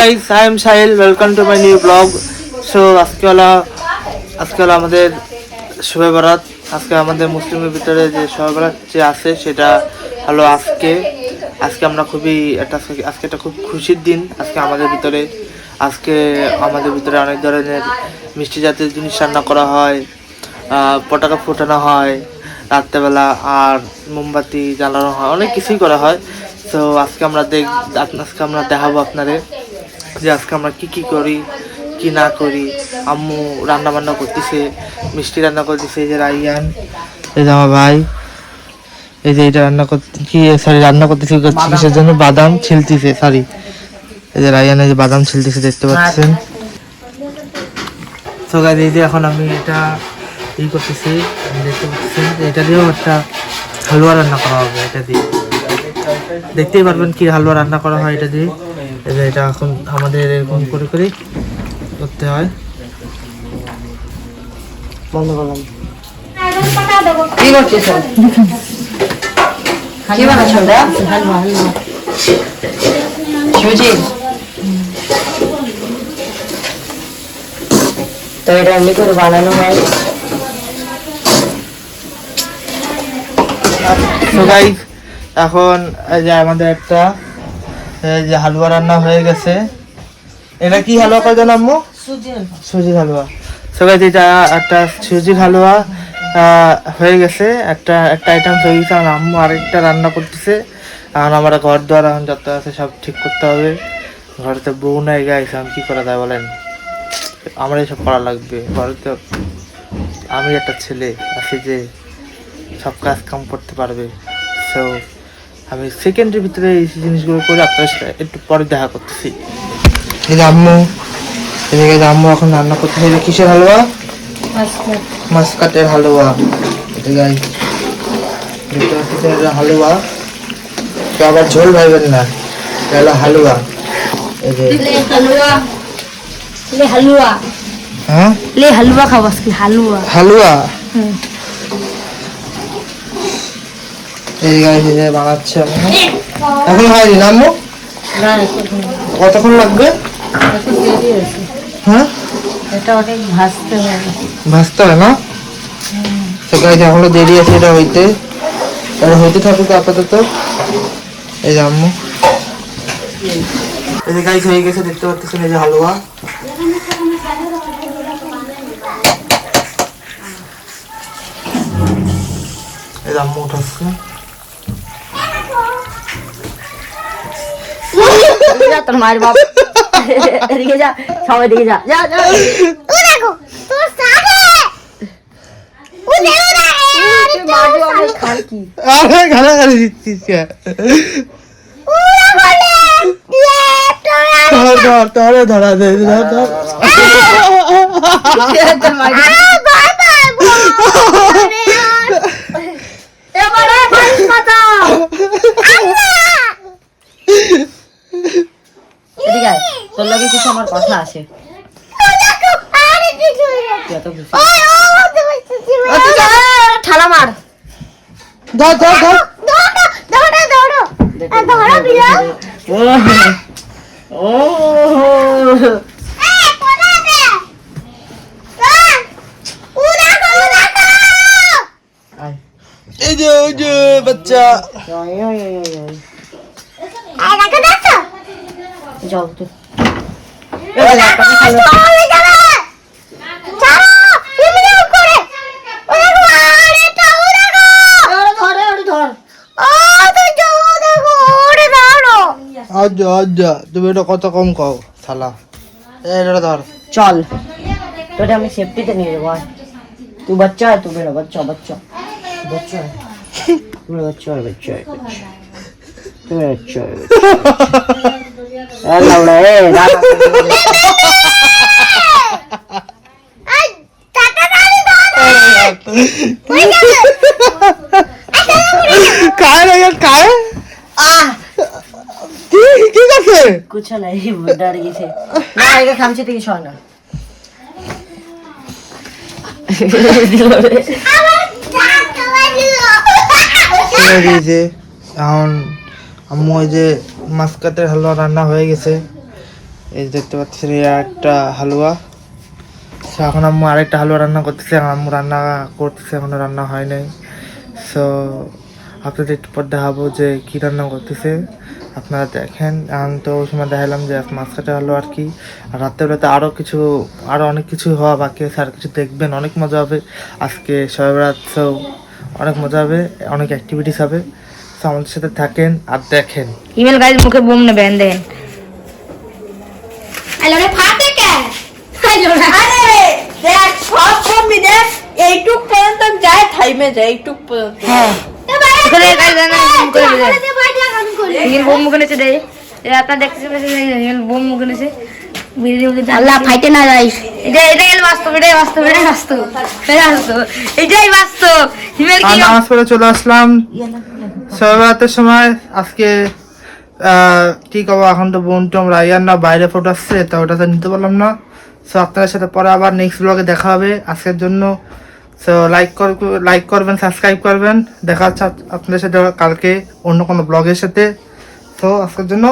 guys, I am Sahil. Welcome to my new vlog. So আজকে হলো আমাদের শবে বরাত। আজকে আমাদের মুসলিমের ভিতরে যে শবে বরাত যে আছে সেটা হলো আজকে আমরা খুবই আজকে একটা খুব খুশির দিন। আজকে আমাদের ভিতরে অনেক ধরনের মিষ্টি জাতীয় জিনিস রান্না করা হয়, পটাকা ফোটানো হয় রাত্রেবেলা, আর মোমবাতি জ্বালানো হয়, অনেক কিছুই করা হয়। তো আজকে আমরা দেখাবো আপনাদের যে আজকে আমরা কি করি কি না করি। আম্মু রান্না বান্না করতেছে, মিষ্টি রান্না করতেছে। এই যে রাইয়ান, এই যে আমার ভাই, এই যে এটা রান্না করতেছে কিসের জন্য, বাদাম ছিলতেছে। এই যে রাইয়ান এই যে বাদাম ছিলতেছে, দেখতে পাচ্ছেন। তো গাইস, এই যে এখন আমি এটা করতেছি, দেখতে পাচ্ছেন। এটা দিয়েও একটা হালুয়া রান্না করা হবে। এটা দিয়ে দেখতেই পারবেন কি হালুয়া রান্না করা হয় এটা দিয়ে। এটা এখন আমাদের এরকম করে করতে হয়। বন্ধ করলাম। কি করছিস? কি বানাচ্ছ? হালুয়া সুজি। তো এটা এমনি করে বানানো হয়। তো গাইস, এখন এই যে আমাদের একটা যে হালুয়া রান্না হয়ে গেছে। এটা কি হালুয়া করে জানো আম্মু? সুজির হালুয়া। তো গাইস, এটা একটা সুজির হালুয়া হয়ে গেছে। একটা আইটেম হয়ে গেছে। আর আম্মু আরেকটা রান্না করতেছে। আর আমার ঘর দ্বার এখন যত আছে সব ঠিক করতে হবে। ঘরেতে বউ নাই গাইস, আমি কি করা যায় বলেন? আমার এইসব করা লাগবে। ঘরেতে আমি একটা ছেলে আছি যে সব কাজ কাম করতে পারবে। সো আমি সেকেন্ডের ভিতরে এই জিনিসগুলো করে আপনার সাথে একটু পরে দেখা করতেছি। এই যে আম্মু এখন রান্না করতেছে। এটা কিসের হালুয়া? মাসকাটের হালুয়া। এটা গাইস দেখতে পাচ্ছেন, এটা হালুয়া। তো আবার ঝোল ভাইবেন না, এটা হালুয়া। এই যে হালুয়া, হ্যাঁ হালুয়া খাবো আজকে। হালুয়া এই গাইস এই যে বানাচ্ছে। এখন হয়নি না আম্মু? কতক্ষণ লাগবে? হ্যাঁ, এটা অনেক ভাজতে হয় না? তো গাইস এখনো দেরি আছে এটা হইতে থাকুক আপাতত। এই যে আম্মু, এই যে গাইস হয়ে গেছে, দেখতে পাচ্ছেন। এই যে হালুয়া। এই যে আম্মু উঠাচ্ছে। তোর মায়ের বাপ এদিকে যা, সবাই দিকে যা। ধরা দে। তোর লাগে কিছু আমার কথা আছে। ঠালা মার, এই যে বাচ্চা যাও তো। তুমি এটা কত কম কও শালা। এটা ধর, চল তোরে আমি সেফটিতে নিয়ে যাবো। তুই বাচ্চা है, तू मेरा बच्चा है। तू मेरा बच्चा है। तू मेरा बच्चा है। लौड़ा है खाए ঠিক আছে, कुछ नहीं, डर गई थे ना। आएगा खामचे থেকে সর না। এখন আম্মু ওই যে মাসকাটের হালুয়া রান্না হয়ে গেছে। এই যে দেখতে পাচ্ছেন এই একটা হালুয়া। সো এখন আম্মু আরেকটা হালুয়া রান্না করতেছে, আম্মু রান্না করতেছে, এখনো রান্না হয় নাই। সো আপনাদের একটু পর দেখাবো যে কী রান্না করতেছে, আপনারা দেখেন। আমি তো ওই সময় দেখালাম যে মাছ কাটা হলো আর কি। আর রাত্রেবেলাতে আরও অনেক কিছু হওয়া বাকি আছে, আর কিছু দেখবেন, অনেক মজা হবে আজকে শবে বরাত। সো অনেক মজা হবে, অনেক অ্যাক্টিভিটিস হবে। সো আমাদের সাথে থাকেন আর দেখেন। ইমেল গাইজ মুখে বোম নেবেন দেন। আরে ফাটে কে? আরে দেখ সব ছবি দেখ এইটুক পর্যন্ত যায় থাইমে যায় এইটুক পর্যন্ত। হ্যাঁ করে গাইজ না বোম করে দে। ইমেল বোম মুখে নেছে দে। এই আপনারা দেখতেছেন ইমেল বোম মুখে নেছে। আল্লাহ ফাইটে না যাইস। এটাই বাস্তব, এটাই বাস্তব, এটাই বাস্তব, এটাই বাস্তব। হিমেল আর কি নামাজ পড়ে চলে আসলাম শবে বরাতের সময়। আজকে কি করবো, এখন তো বোন টোম রাইয়ার না বাইরে ফটো আসছে, তা ওটা তো নিতে পারলাম না। সো আপনাদের সাথে পরে আবার নেক্সট ব্লগে দেখা হবে। আজকের জন্য সো লাইক করবেন, সাবস্ক্রাইব করবেন। দেখা হচ্ছে আপনাদের সাথে কালকে অন্য কোনো ব্লগের সাথে। তো আজকের জন্য